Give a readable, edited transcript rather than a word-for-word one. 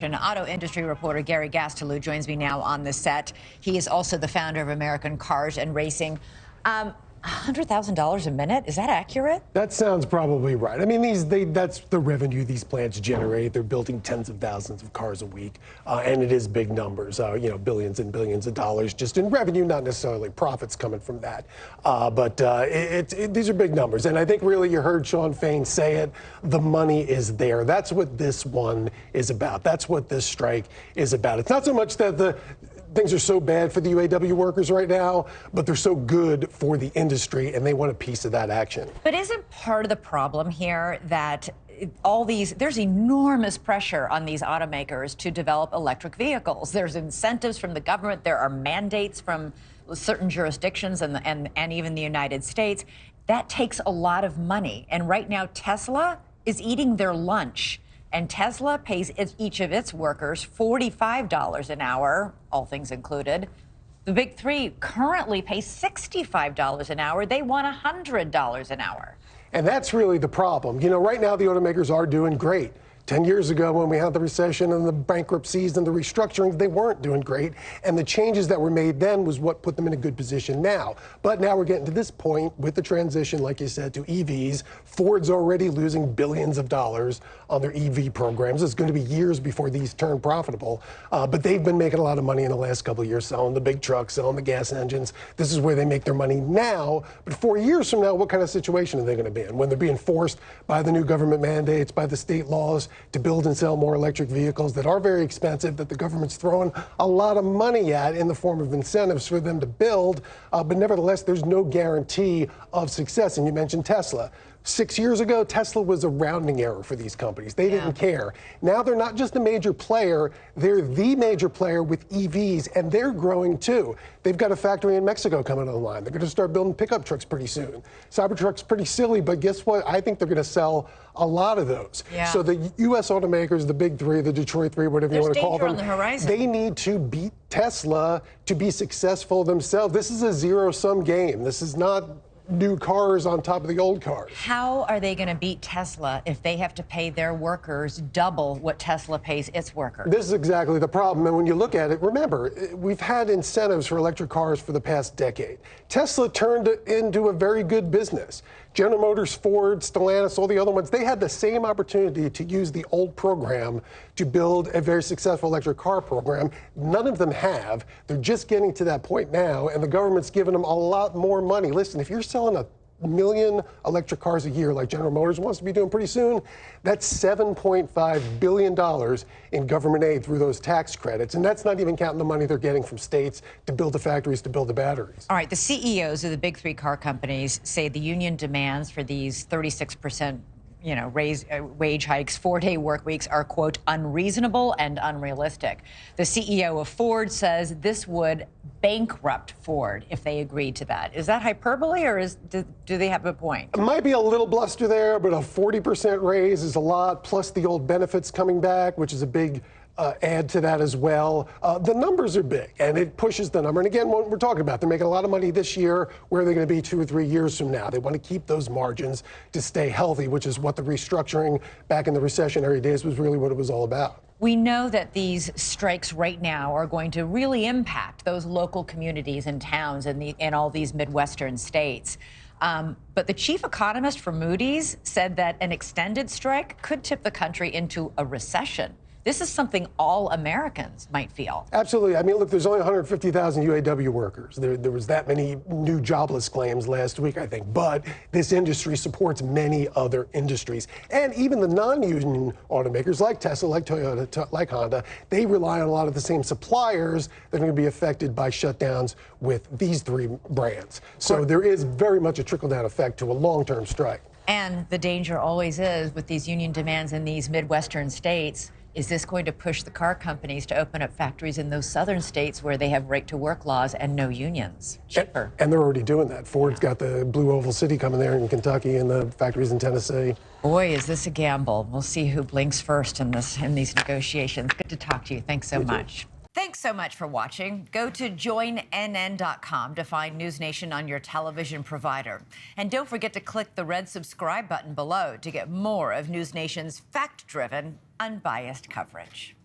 An auto industry reporter, Gary Gastelu, joins me now on the set. He is also the founder of American Cars and Racing. $100,000 a minute, is that accurate? That sounds probably right. I mean, that's the revenue these plants generate. They're building tens of thousands of cars a week, and it is big numbers, billions and billions of dollars just in revenue, not necessarily profits coming from that. These are big numbers, and I think really you heard Shawn Fain say it, the money is there. That's what this one is about. That's what this strike is about. It's not so much that things are so bad for the UAW workers right now, but they're so good for the industry, and they want a piece of that action. But isn't part of the problem here that there's enormous pressure on these automakers to develop electric vehicles? There's incentives from the government. There are mandates from certain jurisdictions and even the United States. That takes a lot of money. And right now, Tesla is eating their lunch. And Tesla pays each of its workers $45 an hour, all things included. The big three currently pay $65 an hour. They want $100 an hour. And that's really the problem. You know, right now the automakers are doing great. 10 years ago, when we had the recession and the bankruptcies and the restructurings, they weren't doing great. And the changes that were made then was what put them in a good position now. But now we're getting to this point with the transition, like you said, to EVs. Ford's already losing billions of dollars on their EV programs. It's going to be years before these turn profitable. But they've been making a lot of money in the last couple of years, selling the big trucks, selling the gas engines. This is where they make their money now. But 4 years from now, what kind of situation are they going to be in? When they're being forced by the new government mandates, by the state laws, to build and sell more electric vehicles that are very expensive, that the government's throwing a lot of money at in the form of incentives for them to build. But nevertheless, there's no guarantee of success. And you mentioned Tesla. 6 years ago, Tesla was a rounding error for these companies. They didn't care. Now they're not just a major player, they're the major player with EVs, and they're growing too. They've got a factory in Mexico coming online. They're going to start building pickup trucks pretty soon. Cybertruck's pretty silly, but guess what? I think they're going to sell a lot of those. Yeah. So the U.S. automakers, the big three, the Detroit three, whatever you want to call them, on the horizon. They need to beat Tesla to be successful themselves. This is a zero-sum game. This is not new cars on top of the old cars. How are they going to beat Tesla if they have to pay their workers double what Tesla pays its workers? This is exactly the problem. And when you look at it, remember, we've had incentives for electric cars for the past decade. Tesla turned it into a very good business. General Motors, Ford, Stellantis, all the other ones, they had the same opportunity to use the old program to build a very successful electric car program. None of them have. They're just getting to that point now, and the government's giving them a lot more money. Listen, if you're selling a million electric cars a year like General Motors wants to be doing pretty soon, that's $7.5 billion in government aid through those tax credits. And that's not even counting the money they're getting from states to build the factories, to build the batteries. All right, the CEOs of the big three car companies say the union demands for these 36% wage hikes, 4-day work weeks are, quote, unreasonable and unrealistic. The CEO of Ford says this would bankrupt Ford if they agreed to that. Is that hyperbole, or do they have a point? It might be a little bluster there, but a 40% raise is a lot, plus the old benefits coming back, which is a big add to that as well. The numbers are big, and it pushes the number. And again, what we're talking about, they're making a lot of money this year. Where are they going to be 2 or 3 years from now? They want to keep those margins to stay healthy, which is what the restructuring back in the recessionary days was really what it was all about. We know that these strikes right now are going to really impact those local communities and towns in all these Midwestern states. But the chief economist for Moody's said that an extended strike could tip the country into a recession. This is something all Americans might feel. Absolutely. I mean, look, there's only 150,000 UAW workers. There was that many new jobless claims last week, I think. But this industry supports many other industries. And even the non-union automakers like Tesla, like Toyota, like Honda, they rely on a lot of the same suppliers that are going to be affected by shutdowns with these three brands. So there is very much a trickle-down effect to a long-term strike. And the danger always is with these union demands in these Midwestern states, is this going to push the car companies to open up factories in those southern states where they have right-to-work laws and no unions? Cheaper. And they're already doing that. Ford's got the Blue Oval City coming there in Kentucky and the factories in Tennessee. Boy, is this a gamble. We'll see who blinks first in these negotiations. Good to talk to you. Thanks so much. Thanks so much for watching. Go to joinnn.com to find NewsNation on your television provider. And don't forget to click the red subscribe button below to get more of NewsNation's fact-driven, unbiased coverage.